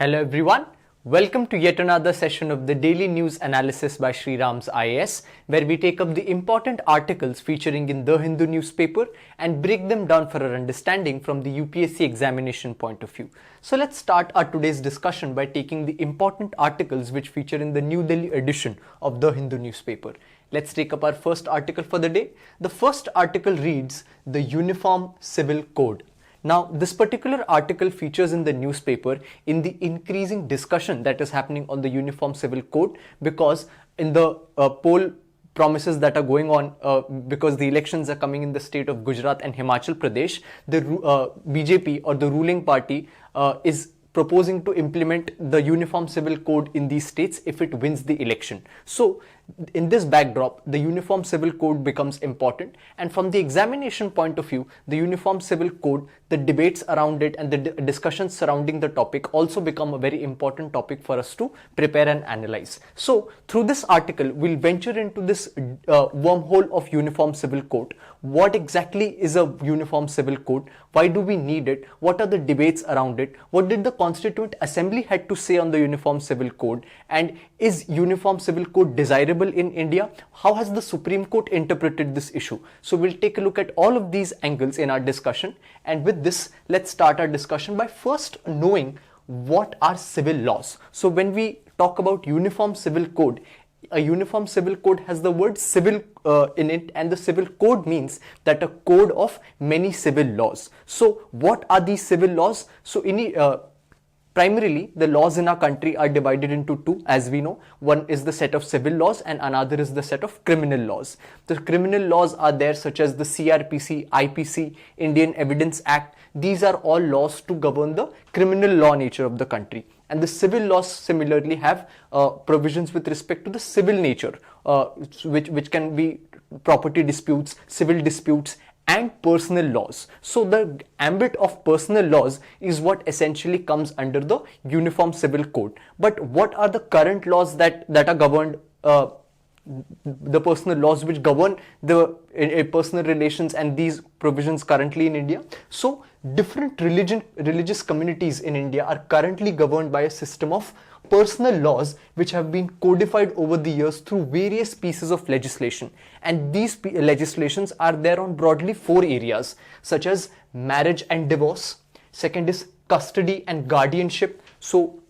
Hello everyone, welcome to yet another session of the daily news analysis by SRIRAM'S IAS, where we take up the important articles featuring in the Hindu newspaper and break them down for our understanding from the UPSC examination point of view. So let's start our today's discussion by taking the important articles which feature in the New Delhi edition of the Hindu newspaper. Let's take up our first article for the day. The first article reads, "The Uniform Civil Code." Now, this particular article features in the newspaper in the increasing discussion that is happening on the Uniform Civil Code, because in the poll promises that are going on because the elections are coming in the state of Gujarat and Himachal Pradesh, the BJP or the ruling party is proposing to implement the Uniform Civil Code in these states if it wins the election. So in this backdrop, the Uniform Civil Code becomes important, and from the examination point of view, the Uniform Civil Code, the debates around it and the discussions surrounding the topic also become a very important topic for us to prepare and analyze. So through this article, we'll venture into this wormhole of Uniform Civil Code. What exactly is a Uniform Civil Code? Why do we need it? What are the debates around it? What did the Constituent Assembly had to say on the Uniform Civil Code? And is Uniform Civil Code desirable in India? How has the Supreme Court interpreted this issue? So we'll take a look at all of these angles in our discussion. And with this, let's start our discussion by first knowing what are civil laws. So when we talk about Uniform Civil Code, a Uniform Civil Code has the word civil in it, and the civil code means that a code of many civil laws. So what are these civil laws? So primarily, the laws in our country are divided into two, as we know. One is the set of civil laws and another is the set of criminal laws. The criminal laws are there, such as the CRPC, IPC, Indian Evidence Act. These are all laws to govern the criminal law nature of the country. And the civil laws similarly have provisions with respect to the civil nature, which can be property disputes, civil disputes, and personal laws. So the ambit of personal laws is what essentially comes under the Uniform Civil Code. But what are the current laws that are governed, the personal laws which govern the personal relations and these provisions currently in India? So different religious communities in India are currently governed by a system of personal laws which have been codified over the years through various pieces of legislation, and these legislations are there on broadly four areas, such as marriage and divorce. Second is custody and guardianship. So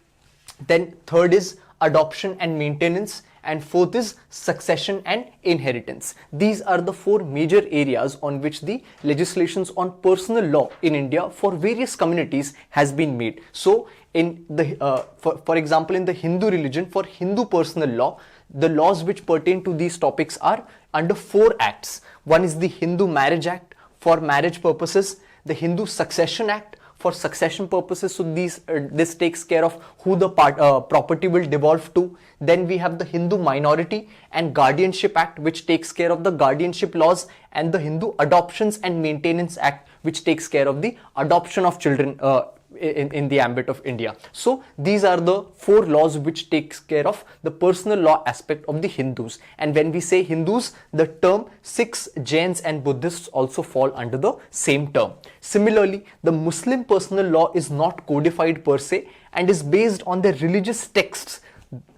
then third is adoption and maintenance, and fourth is succession and inheritance. These are the four major areas on which the legislations on personal law in India for various communities has been made. So in the for example, in the Hindu religion, for Hindu personal law, the laws which pertain to these topics are under four acts. One is the Hindu Marriage Act for marriage purposes, the Hindu Succession Act for succession purposes, so this takes care of who the property will devolve to. Then we have the Hindu Minority and Guardianship Act, which takes care of the guardianship laws, and the Hindu Adoptions and Maintenance Act, which takes care of the adoption of children in the ambit of India. So these are the four laws which takes care of the personal law aspect of the Hindus. And when we say Hindus, the term Sikhs, Jains and Buddhists also fall under the same term. Similarly, the Muslim personal law is not codified per se and is based on the religious texts.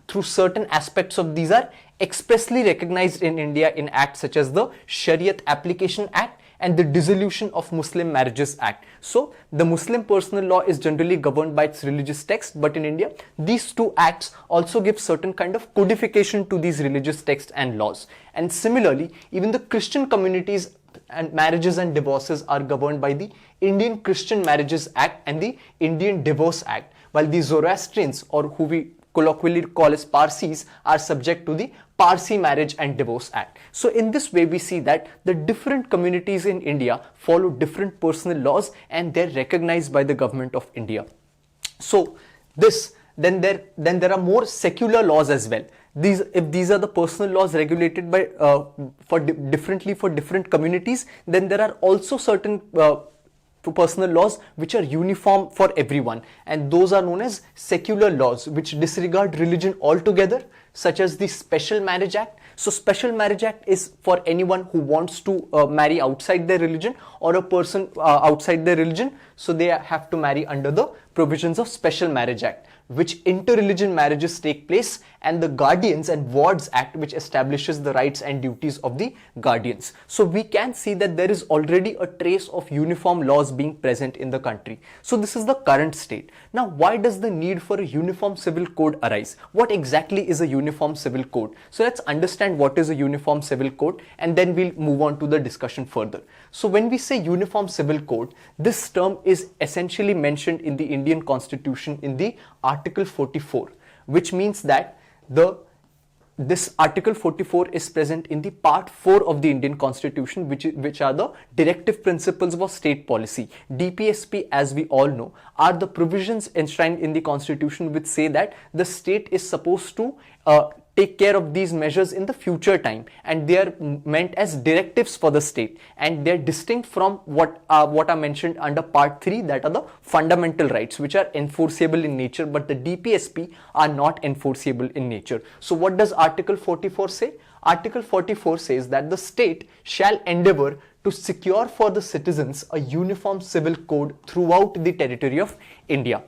Through certain aspects of these are expressly recognized in India in acts such as the Shariat Application Act and the Dissolution of Muslim Marriages Act. So the Muslim personal law is generally governed by its religious text, but in India, these two acts also give certain kind of codification to these religious texts and laws. And similarly, even the Christian communities and marriages and divorces are governed by the Indian Christian Marriages Act and the Indian Divorce Act, while the Zoroastrians, or who we colloquially call as Parsis, are subject to the Parsi Marriage and Divorce Act. So in this way, we see that the different communities in India follow different personal laws and they're recognized by the government of India. So then there are more secular laws as well. If these are the personal laws regulated by differently for different communities, then there are also certain personal laws which are uniform for everyone, and those are known as secular laws which disregard religion altogether, such as the Special Marriage Act. So Special Marriage Act is for anyone who wants to marry outside their religion, or a person outside their religion, so they have to marry under the provisions of Special Marriage Act. which inter-religion marriages take place, and the Guardians and Wards Act, which establishes the rights and duties of the guardians. So we can see that there is already a trace of uniform laws being present in the country. So this is the current state. Now, why does the need for a uniform civil code arise? What exactly is a uniform civil code? So let's understand what is a uniform civil code, and then we'll move on to the discussion further. So when we say uniform civil code, this term is essentially mentioned in the Indian Constitution in the Article 44, which means that this Article 44 is present in the Part 4 of the Indian Constitution, which are the directive principles of state policy. DPSP, as we all know, are the provisions enshrined in the Constitution which say that the state is supposed to take care of these measures in the future time, and they are meant as directives for the state, and they are distinct from what are mentioned under Part 3, that are the fundamental rights, which are enforceable in nature, but the DPSP are not enforceable in nature. So what does Article 44 say? Article 44 says that the state shall endeavor to secure for the citizens a uniform civil code throughout the territory of India.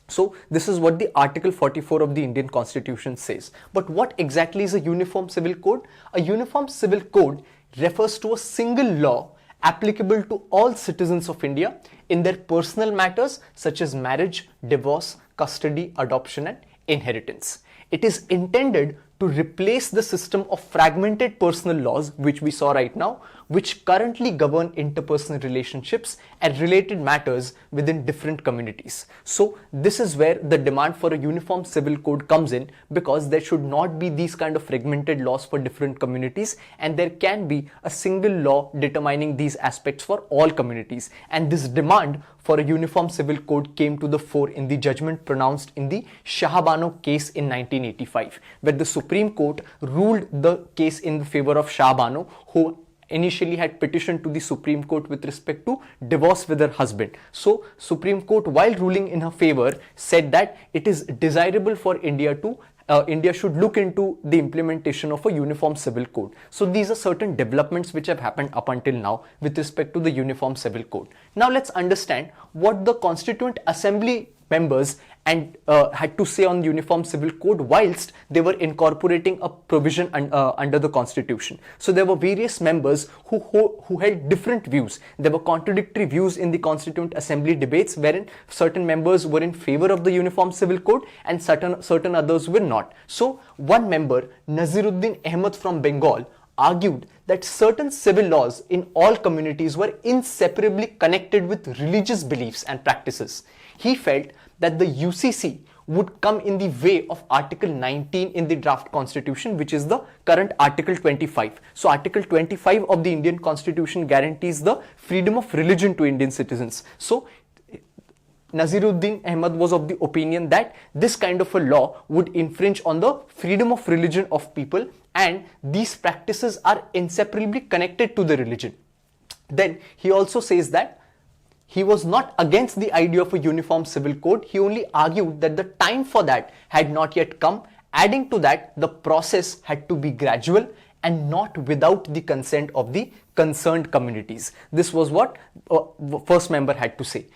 So this is what the Article 44 of the Indian Constitution says. But what exactly is a uniform civil code? A uniform civil code refers to a single law applicable to all citizens of India in their personal matters such as marriage, divorce, custody, adoption and inheritance. It is intended to replace the system of fragmented personal laws, which we saw right now, which currently govern interpersonal relationships and related matters within different communities. So this is where the demand for a uniform civil code comes in, because there should not be these kind of fragmented laws for different communities, and there can be a single law determining these aspects for all communities. And this demand for a uniform civil code came to the fore in the judgment pronounced in the Shah Bano case in 1985, where the Supreme Court ruled the case in favor of Shah Bano, who initially had petitioned to the Supreme Court with respect to divorce with her husband. So Supreme Court, while ruling in her favor, said that it is desirable for India should look into the implementation of a uniform civil code. So these are certain developments which have happened up until now with respect to the uniform civil code. Now let's understand what the Constituent Assembly members had to say on uniform civil code whilst they were incorporating a provision under the Constitution. So there were various members who held different views. There were contradictory views in the Constituent Assembly debates, wherein certain members were in favor of the uniform civil code and certain others were not. So one member, Naziruddin Ahmed from Bengal, argued that certain civil laws in all communities were inseparably connected with religious beliefs and practices. He felt that the UCC would come in the way of Article 19 in the draft constitution, which is the current Article 25. So Article 25 of the Indian Constitution guarantees the freedom of religion to Indian citizens. So Naziruddin Ahmed was of the opinion that this kind of a law would infringe on the freedom of religion of people, and these practices are inseparably connected to the religion. Then he also says that he was not against the idea of a uniform civil code. He only argued that the time for that had not yet come, adding to that the process had to be gradual and not without the consent of the concerned communities. This was what first member had to say.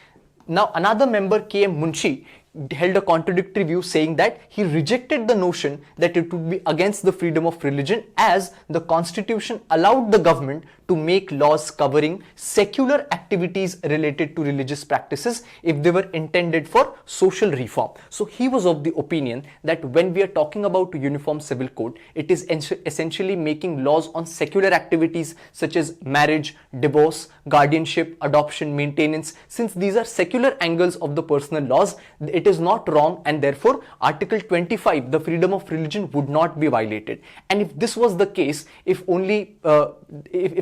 Now another member, K.M. Munshi, held a contradictory view, saying that he rejected the notion that it would be against the freedom of religion, as the Constitution allowed the government to make laws covering secular activities related to religious practices if they were intended for social reform. So he was of the opinion that when we are talking about a uniform civil code, it is essentially making laws on secular activities such as marriage, divorce, guardianship, adoption, maintenance. Since these are secular angles of the personal laws, it is not wrong, and therefore Article 25, the freedom of religion, would not be violated. And if this was the case, if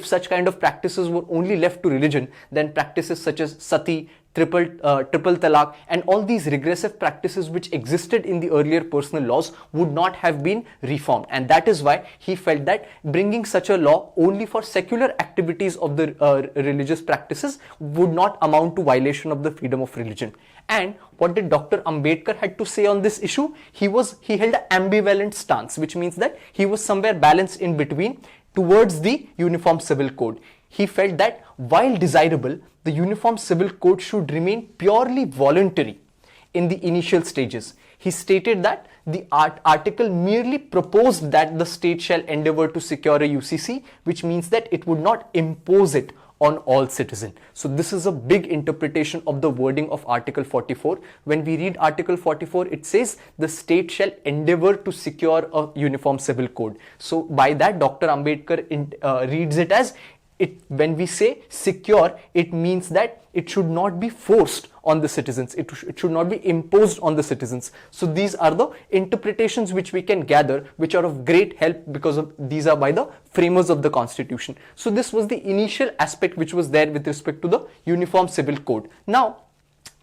such kind of practices were only left to religion, then practices such as sati, triple talaq and all these regressive practices which existed in the earlier personal laws would not have been reformed. And that is why he felt that bringing such a law only for secular activities of the religious practices would not amount to violation of the freedom of religion. And what did Dr. Ambedkar had to say on this issue? He held an ambivalent stance, which means that he was somewhere balanced in between towards the uniform civil code. He felt that while desirable, the uniform civil code should remain purely voluntary. in the initial stages. He stated that the article merely proposed that the state shall endeavor to secure a UCC, which means that it would not impose it on all citizens. So this is a big interpretation of the wording of Article 44. When we read Article 44, it says the state shall endeavor to secure a uniform civil code. So by that, Dr. Ambedkar reads it as, when we say secure, it means that it should not be forced on the citizens. It should not be imposed on the citizens. So these are the interpretations which we can gather, which are of great help because these are by the framers of the constitution. So this was the initial aspect which was there with respect to the Uniform Civil Code. Now,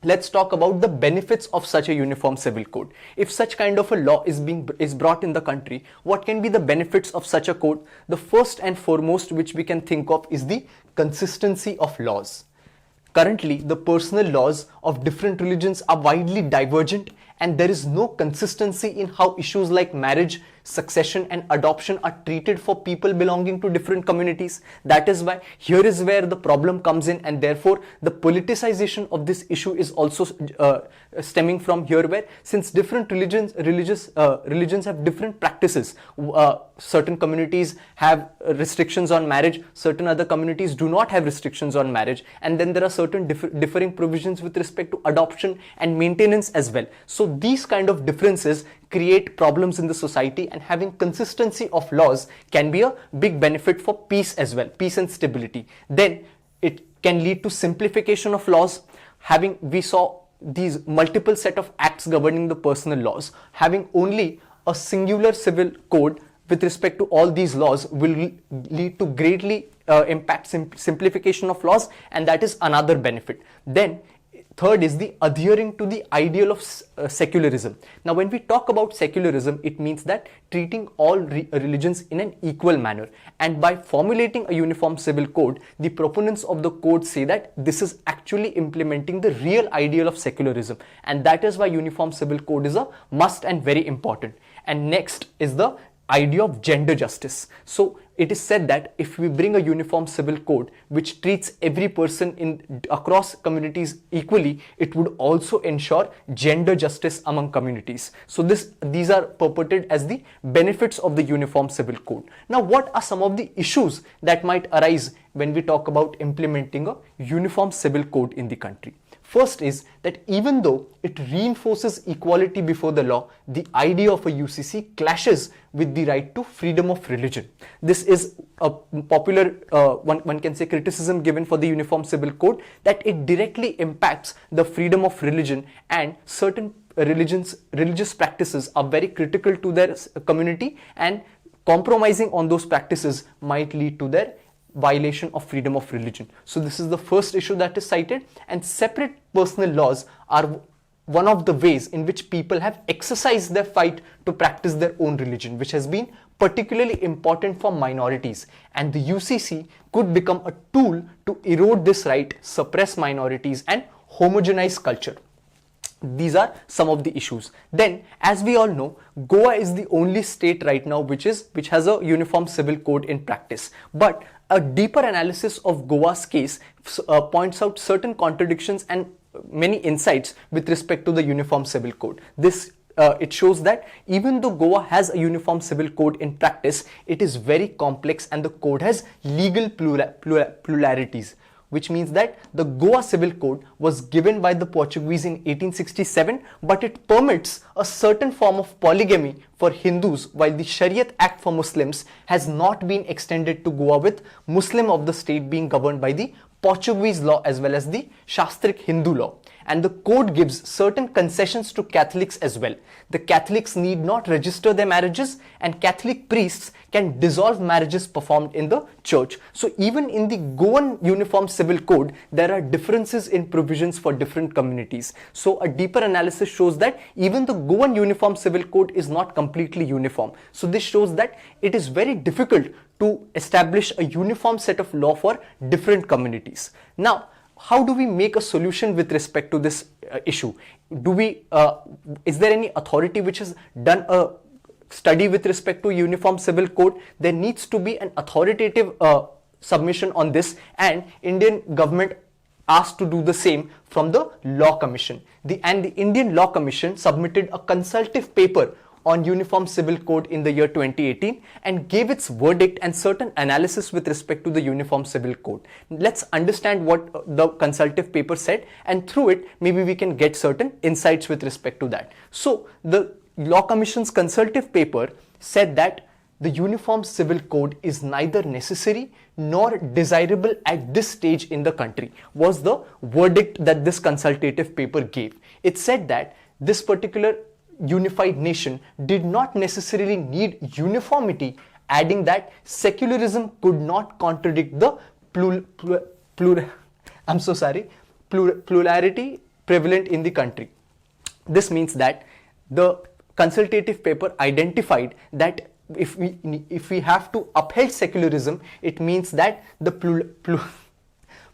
let's talk about the benefits of such a uniform civil code. If such kind of a law is brought in the country, what can be the benefits of such a code? The first and foremost which we can think of is the consistency of laws. Currently, the personal laws of different religions are widely divergent, and there is no consistency in how issues like marriage, succession and adoption are treated for people belonging to different communities. That is why here is where the problem comes in, and therefore the politicization of this issue is also stemming from here, where since different religions have different practices, certain communities have restrictions on marriage, certain other communities do not have restrictions on marriage, and then there are certain differing provisions with respect to adoption and maintenance as well. So these kind of differences create problems in the society, and having consistency of laws can be a big benefit for peace as well, peace and stability. Then it can lead to simplification of laws. We saw these multiple set of acts governing the personal laws. Having only a singular civil code with respect to all these laws will lead to greatly impact simplification of laws, and that is another benefit. Then third is the adhering to the ideal of secularism. Now, when we talk about secularism, it means that treating all religions in an equal manner. And by formulating a uniform civil code, the proponents of the code say that this is actually implementing the real ideal of secularism. And that is why uniform civil code is a must and very important. And next is the idea of gender justice. So it is said that if we bring a uniform civil code which treats every person across communities equally, it would also ensure gender justice among communities. So these are purported as the benefits of the uniform civil code. Now, what are some of the issues that might arise when we talk about implementing a uniform civil code in the country? First is that even though it reinforces equality before the law, the idea of a UCC clashes with the right to freedom of religion. This is a popular, one can say, criticism given for the Uniform Civil Code, that it directly impacts the freedom of religion, and certain religious practices are very critical to their community, and compromising on those practices might lead to their violation of freedom of religion. So this is the first issue that is cited, and separate personal laws are one of the ways in which people have exercised their fight to practice their own religion, which has been particularly important for minorities, and the UCC could become a tool to erode this right, suppress minorities and homogenize culture. These are some of the issues. Then, as we all know, Goa is the only state right now which has a uniform civil code in practice. But a deeper analysis of Goa's case points out certain contradictions and many insights with respect to the uniform civil code. It shows that even though Goa has a uniform civil code in practice, it is very complex, and the code has legal pluralities, which means that the Goa Civil Code was given by the Portuguese in 1867, but it permits a certain form of polygamy for Hindus, while the Shariat Act for Muslims has not been extended to Goa, with Muslim of the state being governed by the Portuguese law as well as the Shastric Hindu law. And the code gives certain concessions to Catholics as well. The Catholics need not register their marriages, and Catholic priests can dissolve marriages performed in the church. So even in the Goan Uniform Civil Code, there are differences in provisions for different communities. So a deeper analysis shows that even the Goan Uniform Civil Code is not completely uniform. So this shows that it is very difficult to establish a uniform set of law for different communities. Now, how do we make a solution with respect to this issue? Is there any authority which has done a study with respect to Uniform Civil Code? There needs to be an authoritative submission on this, and Indian government asked to do the same from the Law Commission. The Indian Law Commission submitted a consultative paper on Uniform Civil Code in the year 2018 and gave its verdict and certain analysis with respect to the Uniform Civil Code. Let's understand what the consultative paper said, and through it maybe we can get certain insights with respect to that. So the Law Commission's consultative paper said that the Uniform Civil Code is neither necessary nor desirable at this stage in the country, was the verdict that this consultative paper gave. It said that this particular unified nation did not necessarily need uniformity, adding that secularism could not contradict the plurality prevalent in the country. This means that the consultative paper identified that if we have to uphold secularism, it means that the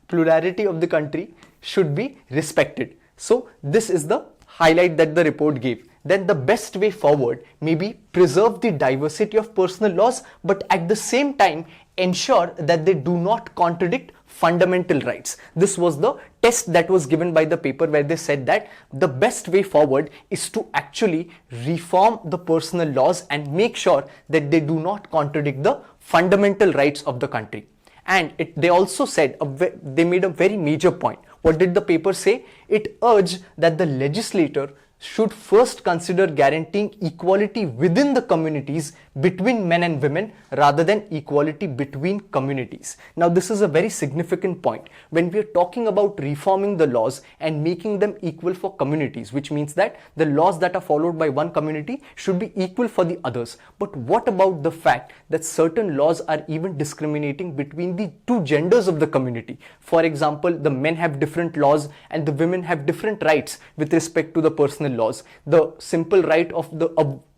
plurality of the country should be respected. So this is the highlight that the report gave. Then the best way forward may be preserve the diversity of personal laws, but at the same time ensure that they do not contradict fundamental rights. This was the test that was given by the paper, where they said that the best way forward is to actually reform the personal laws and make sure that they do not contradict the fundamental rights of the country. And they also said, they made a very major point. What did the paper say? It urged that the legislator should first consider guaranteeing equality within the communities between men and women rather than equality between communities. Now this is a very significant point. When we are talking about reforming the laws and making them equal for communities, which means that the laws that are followed by one community should be equal for the others. But what about the fact that certain laws are even discriminating between the two genders of the community? For example, the men have different laws and the women have different rights with respect to the personal laws. The simple right of the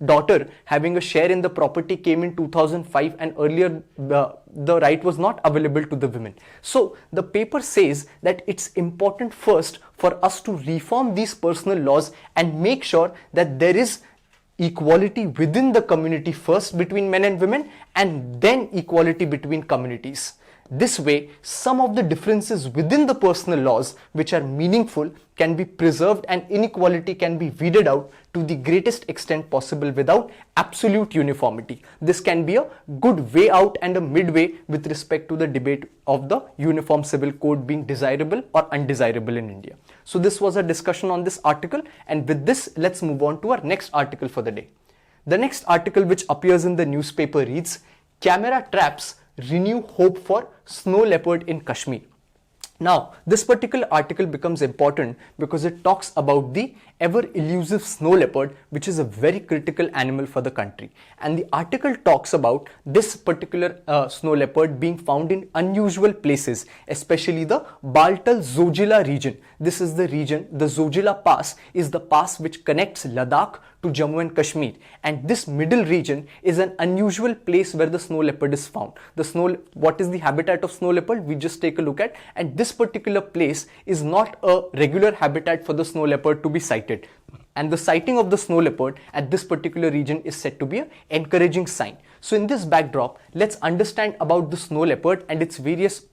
daughter having a share in the property came in 2005, and earlier the right was not available to the women. So the paper says that it's important first for us to reform these personal laws and make sure that there is equality within the community first between men and women, and then equality between communities. This way, some of the differences within the personal laws which are meaningful can be preserved and inequality can be weeded out to the greatest extent possible without absolute uniformity. This can be a good way out and a midway with respect to the debate of the Uniform Civil Code being desirable or undesirable in India. So this was a discussion on this article, and with this, let's move on to our next article for the day. The next article which appears in the newspaper reads, "Camera Traps Renew Hope for Snow Leopard in Kashmir." Now, this particular article becomes important because it talks about the ever elusive snow leopard, which is a very critical animal for the country. And the article talks about this particular snow leopard being found in unusual places, especially the Baltal-Zojila region. This is the region, the Zojila Pass is the pass which connects Ladakh to Jammu and Kashmir, and this middle region is an unusual place where the snow leopard is found. What is the habitat of snow leopard? We just take a look at, and this particular place is not a regular habitat for the snow leopard to be sighted. And the sighting of the snow leopard at this particular region is said to be an encouraging sign. So in this backdrop, let's understand about the snow leopard and its various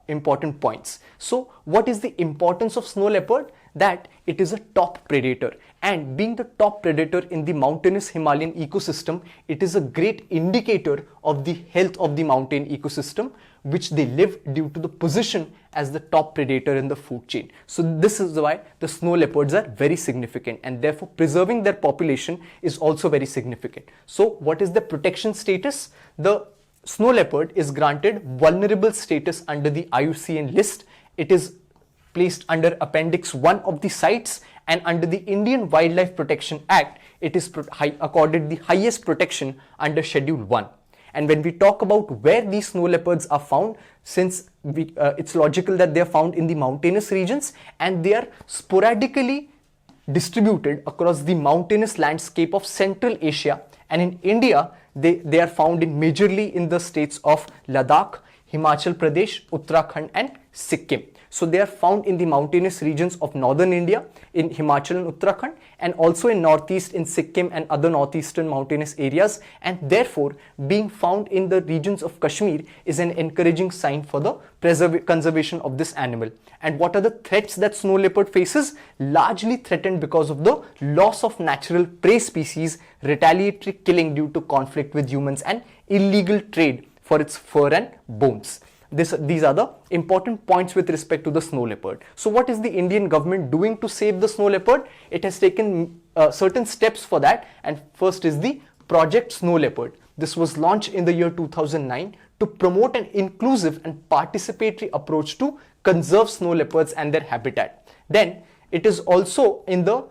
important points. So what is the importance of snow leopard? That it is a top predator, and being the top predator in the mountainous Himalayan ecosystem, it is a great indicator of the health of the mountain ecosystem, which they live due to the position as the top predator in the food chain. So this is why the snow leopards are very significant, and therefore preserving their population is also very significant. So what is the protection status? The snow leopard is granted vulnerable status under the IUCN list. It is placed under Appendix 1 of the CITES, and under the Indian Wildlife Protection Act, it is accorded the highest protection under Schedule 1. And when we talk about where these snow leopards are found, since it's logical that they are found in the mountainous regions, and they are sporadically distributed across the mountainous landscape of Central Asia, and in India, they are found majorly in the states of Ladakh, Himachal Pradesh, Uttarakhand and Sikkim. So they are found in the mountainous regions of northern India, in Himachal and Uttarakhand, and also in northeast in Sikkim and other northeastern mountainous areas, and therefore being found in the regions of Kashmir is an encouraging sign for the conservation of this animal. And what are the threats that snow leopard faces? Largely threatened because of the loss of natural prey species, retaliatory killing due to conflict with humans, and illegal trade for its fur and bones. These are the important points with respect to the snow leopard. So what is the Indian government doing to save the snow leopard? It has taken certain steps for that, and first is the Project Snow Leopard. This was launched in the year 2009 to promote an inclusive and participatory approach to conserve snow leopards and their habitat. Then it is also in the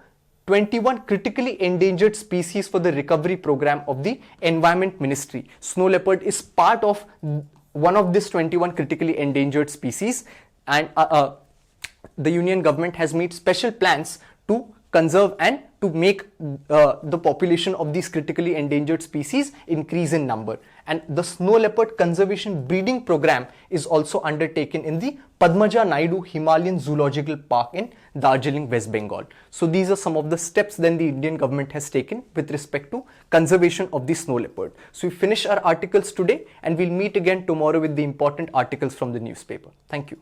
21 critically endangered species for the recovery program of the Environment Ministry. Snow leopard is part of one of these 21 critically endangered species, and the Union government has made special plans to conserve and to make the population of these critically endangered species increase in number. And the snow leopard conservation breeding program is also undertaken in the Padmaja Naidu Himalayan Zoological Park in Darjeeling, West Bengal. So these are some of the steps then the Indian government has taken with respect to conservation of the snow leopard. So we finish our articles today, and we'll meet again tomorrow with the important articles from the newspaper. Thank you.